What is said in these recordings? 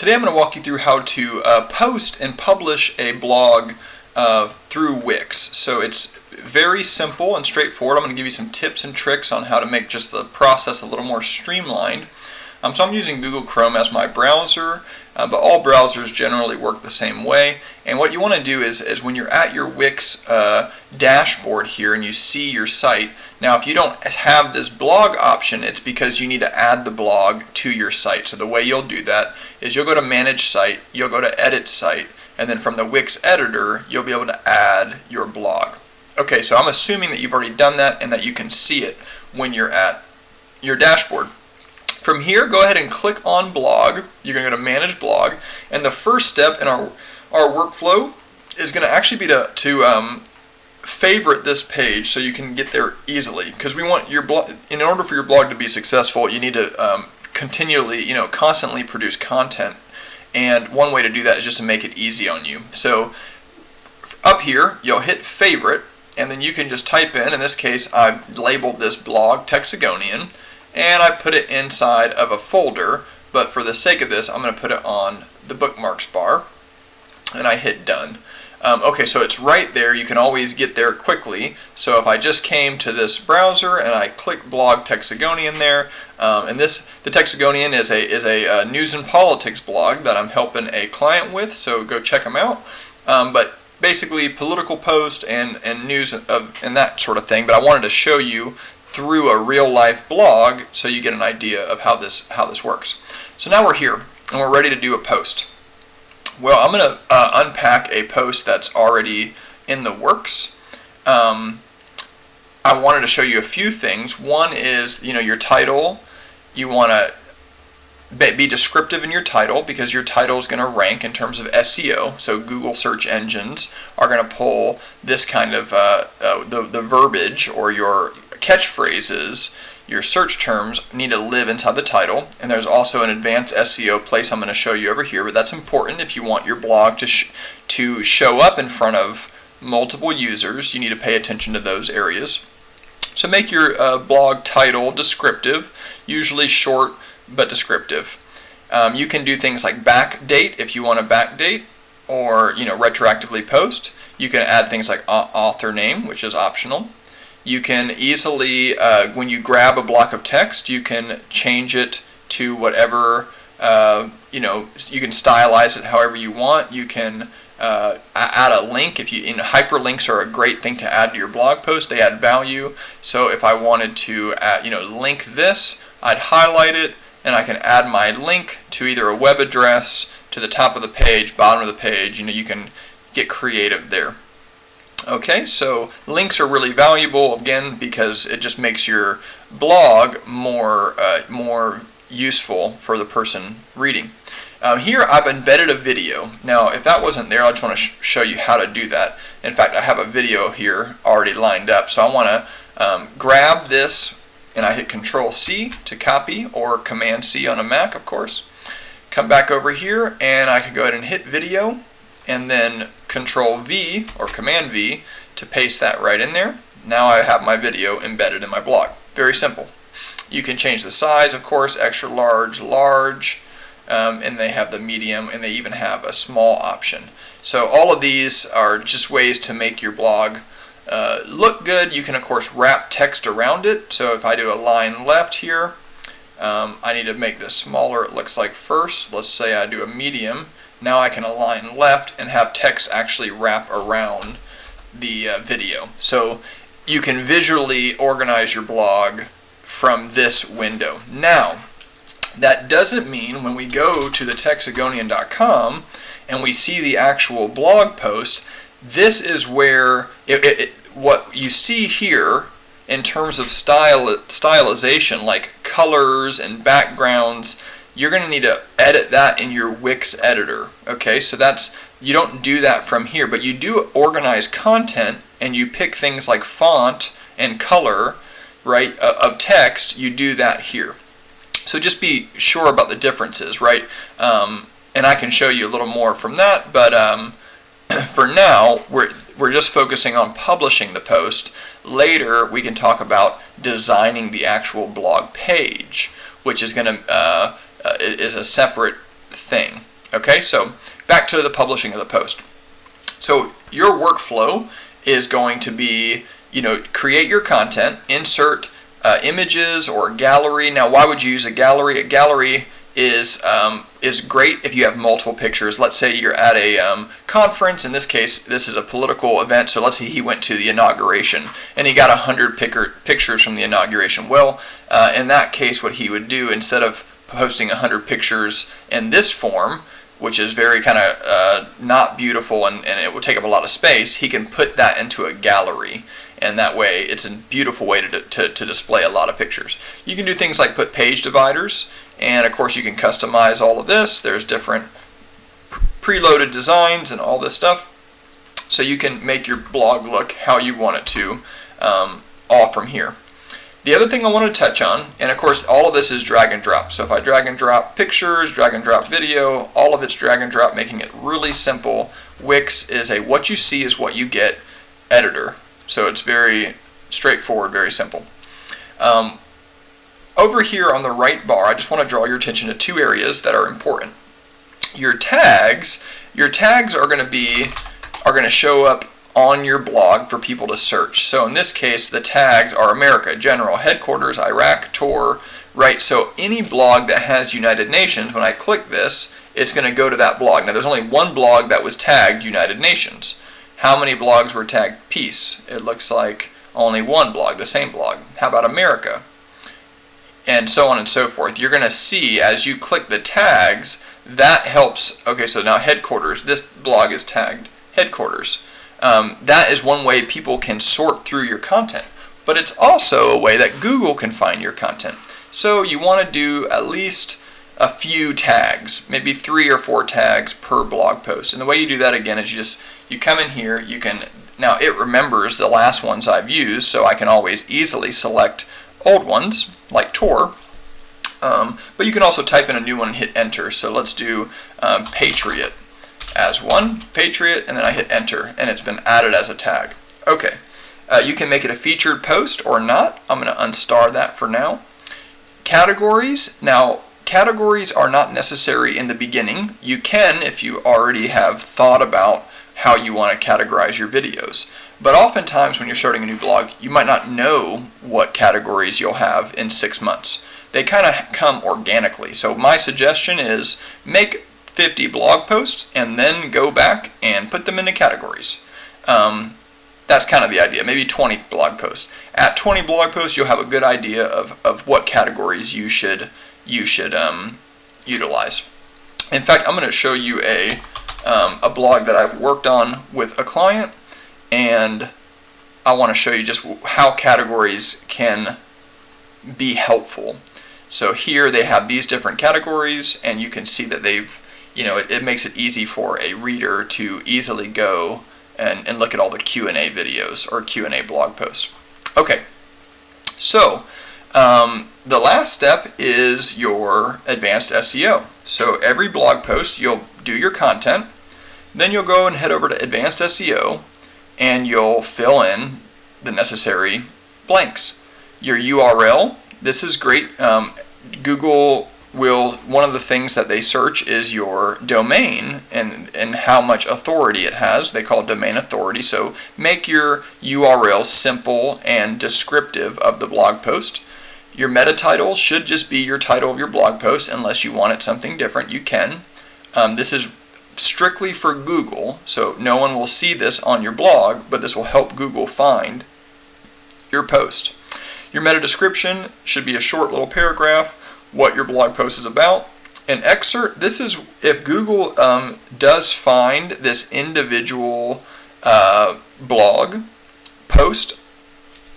Today I'm going to walk you through how to post and publish a blog through Wix. So it's very simple and straightforward. I'm going to give you some tips and tricks on how to make just the process a little more streamlined. So I'm using Google Chrome as my browser, but all browsers generally work the same way. And what you want to do is when you're at your Wix dashboard here and you see your site, now if you don't have this blog option, it's because you need to add the blog to your site. So the way you'll do that is you'll go to Manage Site, you'll go to Edit Site, and then from the Wix editor, you'll be able to add your blog. Okay, so I'm assuming that you've already done that and that you can see it when you're at your dashboard. From here, go ahead and click on blog. You're going to go to manage blog, and the first step in our workflow is going to actually be to favorite this page so you can get there easily, because we want your blog, in order for your blog to be successful, you need to constantly produce content, and one way to do that is just to make it easy on you. So up here, you'll hit favorite, and then you can just type in this case, I've labeled this blog Texagonian, and I put it inside of a folder, but for the sake of this, I'm going to put it on the bookmarks bar, and I hit done. Okay, so it's right there. You can always get there quickly. So if I just came to this browser and I click blog Texagonian there, and the Texagonian is a news and politics blog that I'm helping a client with, so go check them out. But basically political posts and news and that sort of thing. But I wanted to show you through a real life blog so you get an idea of how this works. So now we're here and we're ready to do a post. Well, I'm going to unpack a post that's already in the works. I wanted to show you a few things. One is, your title. You want to be descriptive in your title, because your title is going to rank in terms of SEO. So Google search engines are going to pull this kind of the verbiage or your catchphrases. Your search terms need to live inside the title, and there's also an advanced SEO place I'm going to show you over here, but that's important if you want your blog to show up in front of multiple users. You need to pay attention to those areas. So make your blog title descriptive, usually short but descriptive. You can do things like backdate if you want to backdate, or retroactively post. You can add things like author name, which is optional. You can easily, when you grab a block of text, you can change it to whatever, you can stylize it however you want. You can add a link. Hyperlinks are a great thing to add to your blog post. They add value. So if I wanted to, link this, I'd highlight it, and I can add my link to either a web address, to the top of the page, bottom of the page. You can get creative there. Okay, so links are really valuable, again, because it just makes your blog more useful for the person reading. Here I've embedded a video. Now, if that wasn't there, I just want to show you how to do that. In fact, I have a video here already lined up. So I want to grab this, and I hit Control-C to copy, or Command-C on a Mac, of course. Come back over here, and I can go ahead and hit video, and then Control-V or Command-V to paste that right in there. Now I have my video embedded in my blog. Very simple. You can change the size, of course, extra large, large, and they have the medium, and they even have a small option. So all of these are just ways to make your blog look good. You can, of course, wrap text around it. So if I do a line left here, I need to make this smaller, it looks like first. Let's say I do a medium. Now I can align left and have text actually wrap around the video. So you can visually organize your blog from this window. Now, that doesn't mean when we go to the Texagonian.com and we see the actual blog post, this is where what you see here in terms of stylization, like colors and backgrounds, you're going to need to edit that in your Wix editor. Okay, so you don't do that from here, but you do organize content, and you pick things like font and color, right, of text. You do that here. So just be sure about the differences, right? And I can show you a little more from that, but for now, we're just focusing on publishing the post. Later, we can talk about designing the actual blog page, which is going to is a separate thing. Okay, so back to the publishing of the post. So your workflow is going to be, create your content, insert images or gallery. Now, why would you use a gallery? A gallery is great if you have multiple pictures. Let's say you're at a conference. In this case, this is a political event. So let's say he went to the inauguration and he got 100 pictures from the inauguration. Well, in that case, what he would do, instead of posting 100 pictures in this form, which is very kind of not beautiful and it will take up a lot of space, he can put that into a gallery. And that way, it's a beautiful way to display a lot of pictures. You can do things like put page dividers, and of course you can customize all of this. There's different preloaded designs and all this stuff. So you can make your blog look how you want it to, all from here. The other thing I want to touch on, and of course all of this is drag and drop. So if I drag and drop pictures, drag and drop video, all of it's drag and drop, making it really simple. Wix is a what you see is what you get editor. So it's very straightforward, very simple. Over here on the right bar, I just want to draw your attention to two areas that are important. Your tags are going to show up on your blog for people to search. So in this case, the tags are America, General, Headquarters, Iraq, Tour, right? So any blog that has United Nations, when I click this, it's going to go to that blog. Now there's only one blog that was tagged United Nations. How many blogs were tagged peace? It looks like only one blog, the same blog. How about America? And so on and so forth. You're going to see as you click the tags, that helps. Okay, so now headquarters, this blog is tagged headquarters. That is one way people can sort through your content. But it's also a way that Google can find your content. So you want to do at least a few tags, maybe 3 or 4 tags per blog post. And the way you do that again is you come in here, now it remembers the last ones I've used, so I can always easily select old ones, like Tour, but you can also type in a new one and hit enter. So let's do Patriot as one, Patriot, and then I hit enter, and it's been added as a tag. Okay, you can make it a featured post or not. I'm going to unstar that for now. Categories, now categories are not necessary in the beginning. You can if you already have thought about how you want to categorize your videos. But oftentimes when you're starting a new blog, you might not know what categories you'll have in 6 months. They kind of come organically. So my suggestion is make 50 blog posts and then go back and put them into categories. That's kind of the idea, maybe 20 blog posts. At 20 blog posts, you'll have a good idea of what categories you should utilize. In fact, I'm going to show you a blog that I've worked on with a client, and I want to show you just how categories can be helpful. So here they have these different categories, and you can see that it makes it easy for a reader to easily go and look at all the Q&A videos or Q&A blog posts. Okay, so the last step is your advanced SEO. So every blog post, you'll do your content, then you'll go and head over to advanced SEO, and you'll fill in the necessary blanks. Your URL, this is great. Google will, one of the things that they search is your domain and how much authority it has. They call it domain authority. So make your URL simple and descriptive of the blog post. Your meta title should just be your title of your blog post. Unless you want it something different, you can. This is strictly for Google, so no one will see this on your blog, but this will help Google find your post. Your meta description should be a short little paragraph, what your blog post is about. An excerpt, this is if Google does find this individual blog post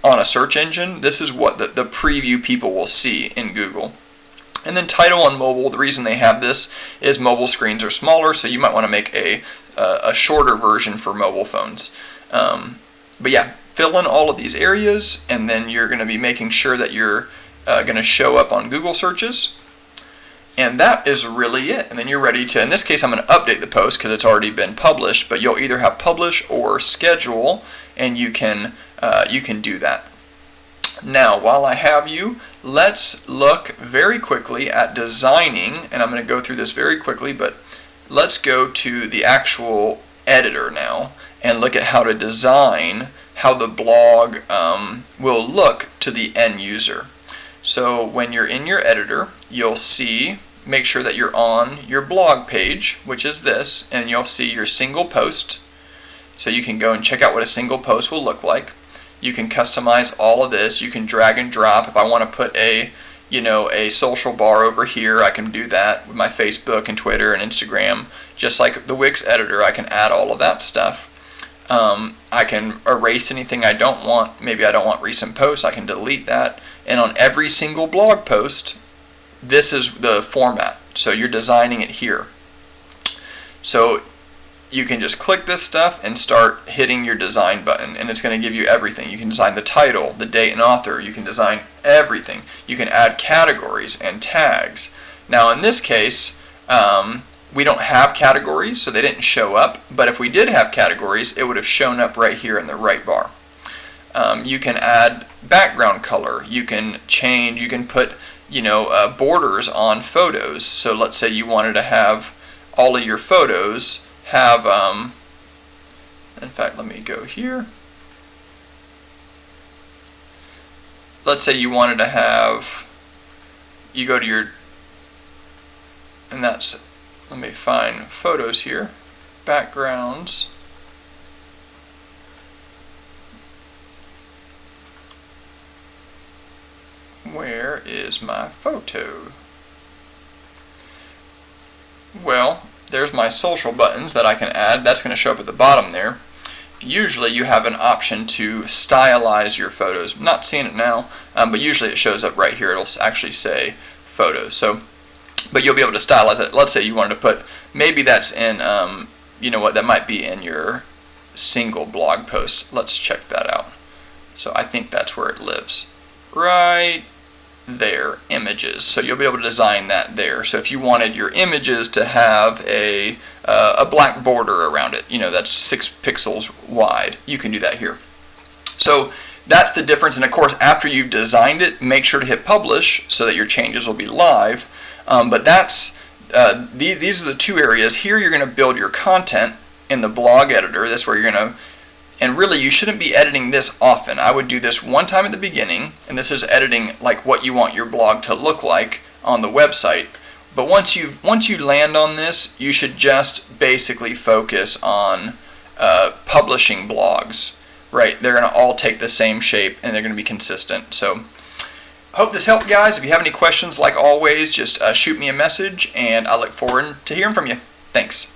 on a search engine, this is what the preview people will see in Google. And then title on mobile, the reason they have this is mobile screens are smaller, so you might want to make a shorter version for mobile phones. But yeah, fill in all of these areas, and then you're going to be making sure that you're going to show up on Google searches. And that is really it. And then you're ready to, in this case I'm going to update the post because it's already been published, but you'll either have publish or schedule, and you can do that. Now, while I have you, let's look very quickly at designing, and I'm going to go through this very quickly, but let's go to the actual editor now and look at how to design how the blog will look to the end user. So when you're in your editor, you'll see, make sure that you're on your blog page, which is this, and you'll see your single post. So you can go and check out what a single post will look like. You can customize all of this. You can drag and drop. If I want to put a social bar over here, I can do that with my Facebook and Twitter and Instagram. Just like the Wix editor, I can add all of that stuff. I can erase anything I don't want. Maybe I don't want recent posts, I can delete that. And on every single blog post, this is the format. So you're designing it here. So you can just click this stuff and start hitting your design button, and it's going to give you everything. You can design the title, the date and author. You can design everything. You can add categories and tags. Now in this case, we don't have categories, so they didn't show up. But if we did have categories, it would have shown up right here in the right bar. You can add background color. You can change. You can put borders on photos. So let's say you wanted to have all of your photos have, in fact, let me go here. Let's say you wanted to have, you go to your, and that's, let me find photos here, backgrounds. Where is my photo? Well, there's my social buttons that I can add. That's going to show up at the bottom there. Usually you have an option to stylize your photos. I'm not seeing it now, but usually it shows up right here. It'll actually say photos. So, but you'll be able to stylize it. Let's say you wanted to put, maybe that's in, that might be in your single blog post. Let's check that out. So I think that's where it lives. Right there, images. So you'll be able to design that there. So if you wanted your images to have a black border around it, that's 6 pixels wide, you can do that here. So that's the difference. And of course, after you've designed it, make sure to hit publish so that your changes will be live. But that's these are the two areas. Here you're going to build your content in the blog editor. That's where you're going to, and really you shouldn't be editing this often. I would do this one time at the beginning, and this is editing like what you want your blog to look like on the website. But once you land on this, you should just basically focus on publishing blogs. Right? They're going to all take the same shape and they're going to be consistent. So I hope this helped, guys. If you have any questions, like always, just shoot me a message, and I look forward to hearing from you. Thanks.